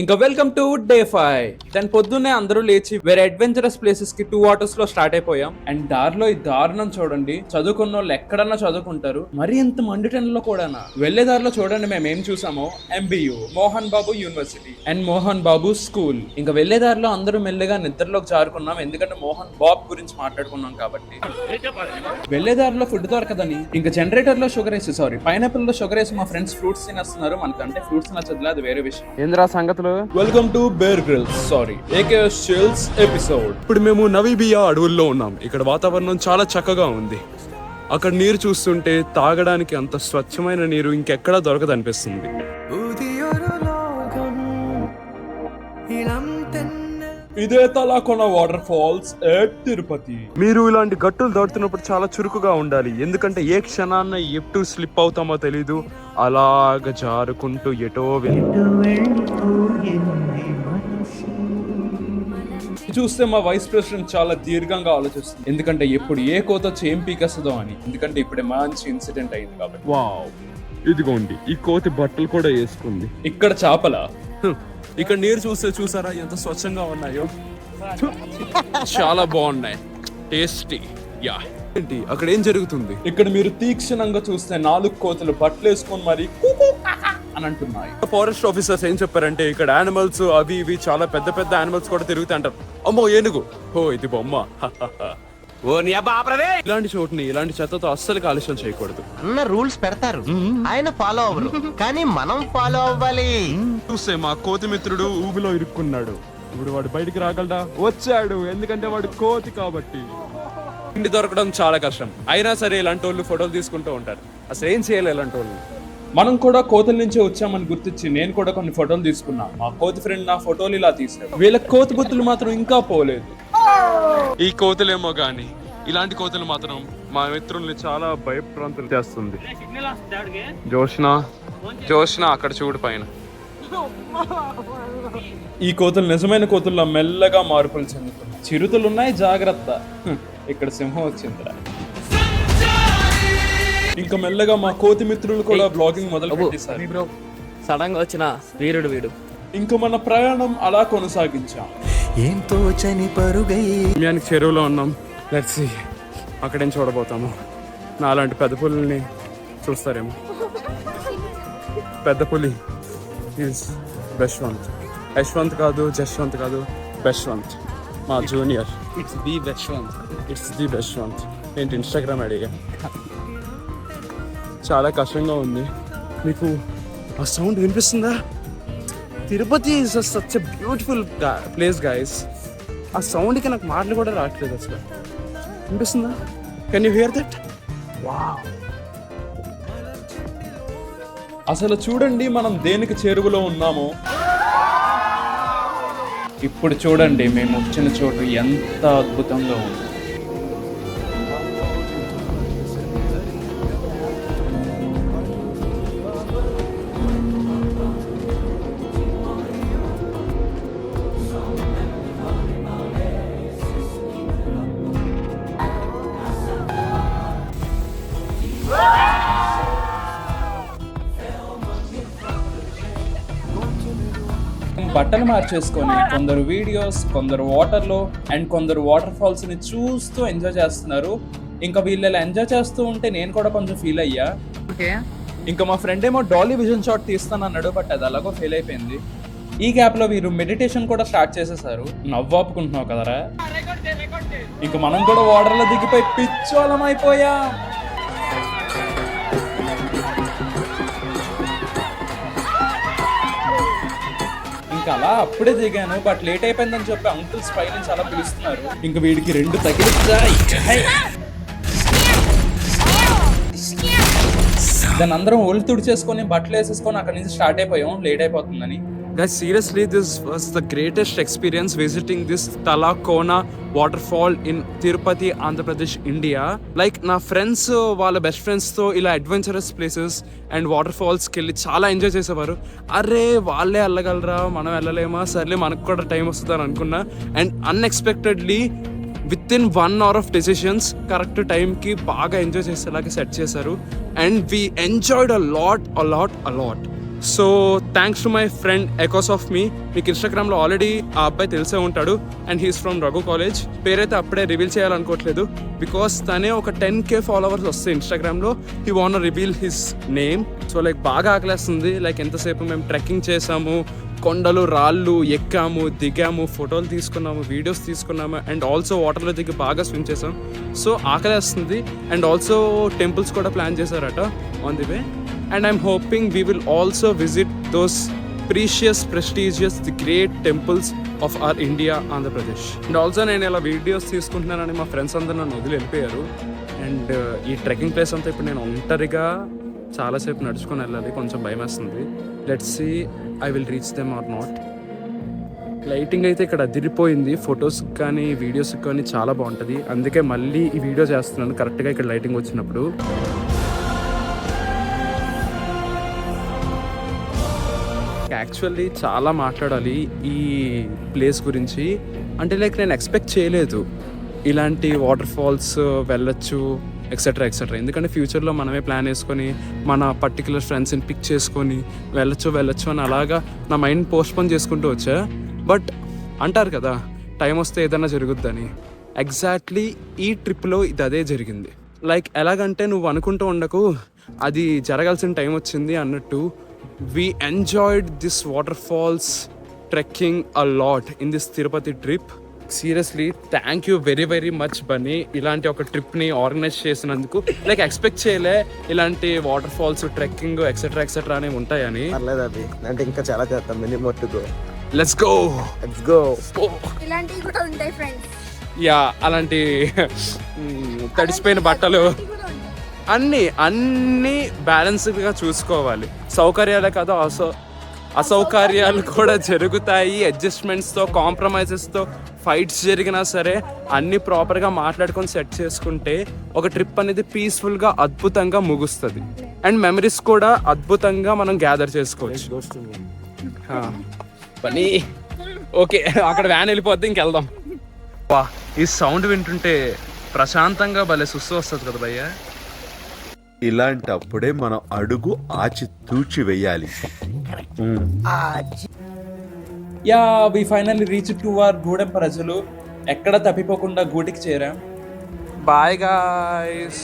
ఇంకా welcome to day 5. దాని పొద్దున్నే అందరూ లేచి వేరే అడ్వెంచరస్ ప్లేసెస్ కి 2 ఆటోస్ లో స్టార్ట్ అయిపోయాం. అండ్ దారిలో ఈ దారుణం చూడండి, చదువుకున్న వాళ్ళు ఎక్కడన్నా చదువుకుంటారు, మరి ఇంత మండుటెండలో కూడానా. వెళ్లే దారిలో చూడండి మేము ఏం చూసామో, MBU Mohan Babu university and Mohan Babu school. ఇంకా వెళ్లే దారిలో అందరూ మెల్లగా నిద్రలోకి జారుకున్నాం, ఎందుకంటే మోహన్ బాబు గురించి మాట్లాడుకున్నాం కాబట్టి. వెళ్లే దారిలో ఫుడ్ దొరకదని ఇంకా జనరేటర్ లో షుగర్ వేసి పైనాపిల్ లో షుగర్ వేసి మా ఫ్రెండ్స్ ఫ్రూట్స్ తినేస్తున్నారు. మనకంటే ఫ్రూట్స్ నచ్చదులే, అది వేరే విషయం. ఏంద్రా సంగతులు. Welcome to Bear Grylls AKS chills episode. ఇప్పుడు మేము నవీబియా అడవుల్లో ఉన్నాం. ఇక్కడ వాతావరణం చాలా చక్కగా ఉంది. అక్కడ నీరు చూస్తుంటే తాగడానికి అంత స్వచ్ఛమైన నీరు ఇంకెక్కడా దొరకదనిపిస్తుంది. ఇదే తలాకొన వాటర్ ఫాల్స్ ఎట్ తిరుపతి. మీరు ఇలాంటి గట్టులు దాటుతున్నప్పుడు చాలా చురుకుగా ఉండాలి, ఎందుకంటే ఏ క్షణాన్న ఎటు స్లిప్ అవుతామో తెలీదు. అలాగ జారుకుంటూ ఎటో చూస్తే మా వైస్ ప్రెసిడెంట్ చాలా దీర్ఘంగా ఆలోచిస్తుంది, ఎందుకంటే ఎప్పుడు ఏ కోత వచ్చి ఏం పీకేస్తుందో అని. ఎందుకంటే ఇప్పుడే మంచి ఇన్సిడెంట్ అయింది కాబట్టి. వావ్, ఇదిగోండి ఈ కోతి బట్టలు కూడా వేసుకుంది. ఇక్కడ చేపల ఇక్కడ నీరు చూసారా ఎంత స్వచ్ఛంగా ఉన్నాయో. చాలా బాగున్నాయి, టేస్టీ. యా, ఏంటి అక్కడ ఏం జరుగుతుంది? ఇక్కడ మీరు తీక్షణంగా చూస్తే 4 కోతులు బట్టలు వేసుకొని మరి అని అంటున్నాయి. ఫారెస్ట్ ఆఫీసర్స్ ఏం చెప్పారంటే ఇక్కడ యానిమల్స్ అవి ఇవి చాలా పెద్ద పెద్ద యానిమల్స్ కూడా తిరుగుతాయి అంటారు. అమ్మో ఏనుగు, ఓ ఇది బొమ్మ. ఇలాంటి చోటుని ఇలాంటి చెత్తతో అస్సలు కాలుష్యం చేయకూడదు అన్న రూల్స్ పెడతారు, ఆయన ఫాలో అవ్వరు, కానీ మనం ఫాలో అవ్వాలి. చూస్తే మా కోతి మిత్రుడు ఊబిలో ఇరుక్కున్నాడు. ఇప్పుడు వాడు బయటికి రాగలడా? వచ్చాడు, ఎందుకంటే వాడు కోతి కాబట్టి. ఇంటి దొరకడం చాలా కష్టం, అయినా సరే ఇలాంటి వాళ్ళు ఫోటోలు తీసుకుంటూ ఉంటారు. అసలు ఏం చేయాలి ఇలాంటి వాళ్ళు? మనం కూడా కోతుల నుంచే వచ్చామని గుర్తించి నేను కూడా కొన్ని ఫోటోలు తీసుకున్నా. మా కోతి ఫ్రెండ్ నా ఫోటోలు ఇలా తీసాడు. వీళ్ళ కోతి బుద్ధులు మాత్రం ఇంకా పోలేదు. ఈ కోతులేమో గాని ఇలాంటి కోతులు మాత్రం మా మిత్రుల్ని చాలా భయప్రాంతులు చేస్తుంది. జోష్న అక్కడ చూడు పైన. ఈ కోతులు నిజమైన కోతుల్లో మెల్లగా మార్పులు చెందుతున్నాయి. చిరుతలున్నాయి, జాగ్రత్త. ఇక్కడ సింహం వచ్చిందిరా. ఇంకా మెల్లగా మా కోతి మిత్రులు కూడా బ్లాగింగ్ మొదలు పెట్టేశారు. సడన్ గా వచ్చిన వీరుడు వీడు. ఇంకా మన ప్రయాణం అలా కొనసాగించాం. ఎంతో చని పరుగై సమయానికి చెరువులో ఉన్నాం. లెట్స్ సీ అక్కడేం చూడబోతాము. నాలాంటి పెద్ద పులిని చూస్తారేమో. పెద్ద పులి ఈజ్ యశ్వంత్. యశ్వంత్ కాదు, జశ్వంత్ కాదు, యశ్వంత్ మా జూనియర్. It's the Yashwant. ఏంటి ఇన్స్టాగ్రామ్ అడిగా. చాలా కష్టంగా ఉంది. మీకు ఆ సౌండ్ వినిపిస్తుందా? Tirupati is such a beautiful place guys. ఆ సౌండ్కి నాకు మాటలు కూడా రావట్లేదు అసలు. వినిపిస్తుందా? Can you here that? Wow. అసలు చూడండి మనం దేనికి చేరువలో ఉన్నామో. ఇప్పుడు చూడండి మేము వచ్చిన చోటు ఎంత అద్భుతంగా ఉంది. బట్టలు మార్చేసుకొని కొందరు వీడియోస్, కొందరు వాటర్లో అండ్ కొందరు వాటర్ ఫాల్స్ ని చూస్తూ ఎంజాయ్ చేస్తున్నారు. ఇంకా వీళ్ళు ఎంజాయ్ చేస్తూ ఉంటే నేను కూడా కొంచెం ఫీల్ అయ్యా. ఇంకా మా ఫ్రెండ్ ఏమో డాలీ విజన్ షాట్ తీస్తానన్నాడు, బట్ అది అలాగో ఫెయిల్ అయిపోయింది. ఈ గ్యాప్ లో వీరు మెడిటేషన్ కూడా స్టార్ట్ చేసేసారు. నవ్వాపుకుంటున్నావు కదరా. ఇంకా మనం కూడా వాటర్ లో దిగిపోయి పిచ్చోళం అయిపోయా. అలా అప్పుడే దిగాను, బట్ లేట్ అయిపోయిందని చెప్పి అంకుల్స్ పై నుంచి అలా పిలుస్తున్నారు. ఇంకా వీడికి 2 తగిలిచ్చాయి. దాన్ని అందరం ఒళ్ళు తుడిచేసుకొని బట్టలు వేసేసుకొని అక్కడ నుంచి స్టార్ట్ అయిపోయాం, లేట్ అయిపోతుందని. Guys, seriously, this was the greatest experience visiting this Talakona waterfall in Tirupati, Andhra Pradesh, India. Like na friends వాళ్ళ బెస్ట్ ఫ్రెండ్స్ తో ఇలా adventurous places and waterfalls కి వెళ్ళి చాలా ఎంజాయ్ చేసేవారు. అరే వాళ్ళే వెళ్ళగలరా, మనం వెళ్ళలేమా, సర్లే మనకు కూడా టైం వస్తుందని అనుకున్నా. And unexpectedly with in 1 hour of decisions correct టైంకి బాగా ఎంజాయ్ చేసేలాగా సెట్ చేశారు. And we enjoyed a lot. So thanks to my friend echoes of me. మీకు ఇన్స్టాగ్రామ్లో ఆల్రెడీ ఆ అబ్బాయి తెలిసే ఉంటాడు and he's from Raghu college. పేరైతే అప్పుడే రివీల్ చేయాలనుకోవట్లేదు బికాస్ తనే ఒక 10K ఫాలోవర్స్ వస్తాయి ఇన్స్టాగ్రామ్లో. He want reveal his name. So like బాగా ఆకలేస్తుంది. లైక్ ఎంతసేపు మేము ట్రెక్కింగ్ చేసాము, కొండలు రాళ్ళు ఎక్కాము, దిగాము, ఫోటోలు తీసుకున్నాము, వీడియోస్ తీసుకున్నాము అండ్ ఆల్సో వాటర్లో దిగి బాగా స్విమ్ చేసాం. సో ఆకలేస్తుంది అండ్ ఆల్సో టెంపుల్స్ కూడా ప్లాన్ చేశారట on the way. And I'm hoping we will also visit those precious, prestigious, the great temples of our India, Andhra Pradesh. And also నేను ఇలా videos తీసుకుంటున్నానని మా ఫ్రెండ్స్ అందరూ నన్ను వదిలి వెళ్ళిపోయారు. అండ్ ఈ ట్రెక్కింగ్ ప్లేస్ అంతా ఇప్పుడు నేను ఒంటరిగా చాలాసేపు నడుచుకొని వెళ్ళాలి, కొంచెం భయం వేస్తుంది. Let's see I will reach them or not. Lighting అయితే ఇక్కడ అదిరిపోయింది. ఫొటోస్ కానీ వీడియోస్ కానీ చాలా బాగుంటుంది. అందుకే మళ్ళీ ఈ వీడియో చేస్తున్నాను కరెక్ట్గా ఇక్కడ లైటింగ్ వచ్చినప్పుడు. యాక్చువల్లీ చాలా మాట్లాడాలి ఈ ప్లేస్ గురించి. అంటే లైక్ నేను ఎక్స్పెక్ట్ చేయలేదు ఇలాంటి వాటర్ ఫాల్స్ వెళ్ళొచ్చు ఎక్సెట్రా ఎక్సెట్రా. ఎందుకంటే ఫ్యూచర్లో మనమే ప్లాన్ వేసుకొని మన పర్టికులర్ ఫ్రెండ్స్ని పిక్ చేసుకొని వెళ్ళొచ్చు అని అలాగా నా మైండ్ పోస్ట్పోన్ చేసుకుంటూ వచ్చా. బట్ అంటారు కదా టైం వస్తే ఏదైనా జరుగుద్దని. ఎగ్జాక్ట్లీ ఈ ట్రిప్లో ఇది అదే జరిగింది. లైక్ ఎలాగంటే నువ్వు అనుకుంటూ ఉండకు అది జరగాల్సిన టైం వచ్చింది అన్నట్టు. We enjoyed this waterfalls trekking a lot in this Tirupati trip. Seriously, thank you very very much Bunny. ఇలాంటి ఒక ట్రిప్ని ఆర్గనైజ్ చేసినందుకు. లైక్ ఎక్స్పెక్ట్ చేయలే ఇలాంటి waterfalls trekking etcetera etcetera అనేవి ఉంటాయని. పర్లేదు అది అంటే ఇంకా చాలా చేస్తాం. Many more to go. Let's go. ఇలాంటివి కూడా ఉంటాయి ఫ్రెండ్స్. యా అలాంటి తడిసిపోయిన బట్టలు అన్నీ బ్యాలెన్స్డ్గా చూసుకోవాలి. సౌకర్యాలే కాదు అసౌకర్యాలు కూడా జరుగుతాయి. అడ్జస్ట్మెంట్స్తో కాంప్రమైజెస్తో ఫైట్స్ జరిగినా సరే అన్నీ ప్రాపర్గా మాట్లాడుకొని సెట్ చేసుకుంటే ఒక ట్రిప్ అనేది పీస్ఫుల్గా అద్భుతంగా ముగుస్తుంది. అండ్ మెమరీస్ కూడా అద్భుతంగా మనం గ్యాదర్ చేసుకోవచ్చు. పని ఓకే, అక్కడ వ్యాన్ వెళ్ళిపోద్ది, ఇంకెళ్దాం. వా, ఈ సౌండ్ వింటుంటే ప్రశాంతంగా భలే సుస్సు వస్తుంది కదా భయ్యా. ఇలాంటప్పుడే మనం అడుగు ఆచి తూచి వెయ్యాలి. Yeah we finally reach to our గూడెం ప్రజలు. ఎక్కడ తప్పిపోకుండా గూటికి చేరాం. Bye guys.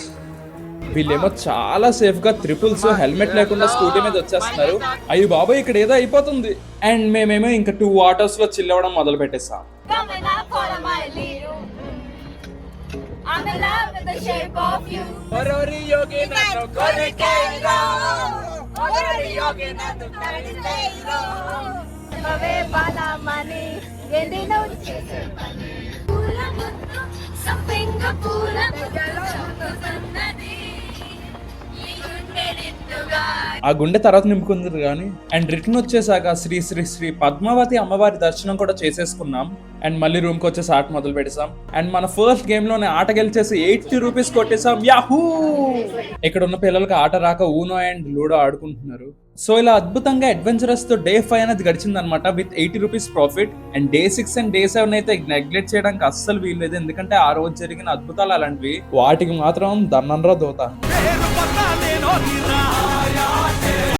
వీళ్ళేమో చాలా సేఫ్ గా ట్రిపుల్స్ హెల్మెట్ లేకుండా స్కూటీ మీద వచ్చేస్తున్నారు. అయ్యి బాబాయ్ ఇక్కడ ఏదో అయిపోతుంది. అండ్ మేమేమో ఇంకా 2 వాటర్స్ లో చిల్ అవ్వడం మొదలు పెట్టేస్తాం. I'm in love with the shape of you. Orori yogi nanu Korikeiro. Orori yogi nanu Korikeiro. Mave bala mani endino chese mani. Pula muttu sampinga pula muttu sannadi. ఆ గుండె తర్వాత నింపుకుంది కానీ. అండ్ రిటర్న్ వచ్చేసాక శ్రీ శ్రీ శ్రీ పద్మావతి అమ్మవారి దర్శనం కూడా చేసేసుకున్నాం. అండ్ మళ్ళీ రూమ్కి వచ్చేసి ఆట మొదలు పెట్టేసాం. అండ్ మన ఫస్ట్ గేమ్ లోనే ఆట గెలిచేసి 80 రూపీస్ కొట్టేసాం. యాహూ! ఇక్కడ ఉన్న పిల్లలకి ఆట రాక ఊనో అండ్ లూడో ఆడుకుంటున్నారు. సో ఇలా అద్భుతంగా అడ్వెంచరస్ తో Day 5 అనేది గడిచింది అనమాట with 80 rupees profit. And Day 6 and Day 7 అయితే నెగ్లెక్ట్ చేయడానికి అస్సలు వీల్లేదు. ఎందుకంటే ఆ రోజు జరిగిన అద్భుతాలు అలాంటివి. వాటికి మాత్రం దన్నన్రా దోత.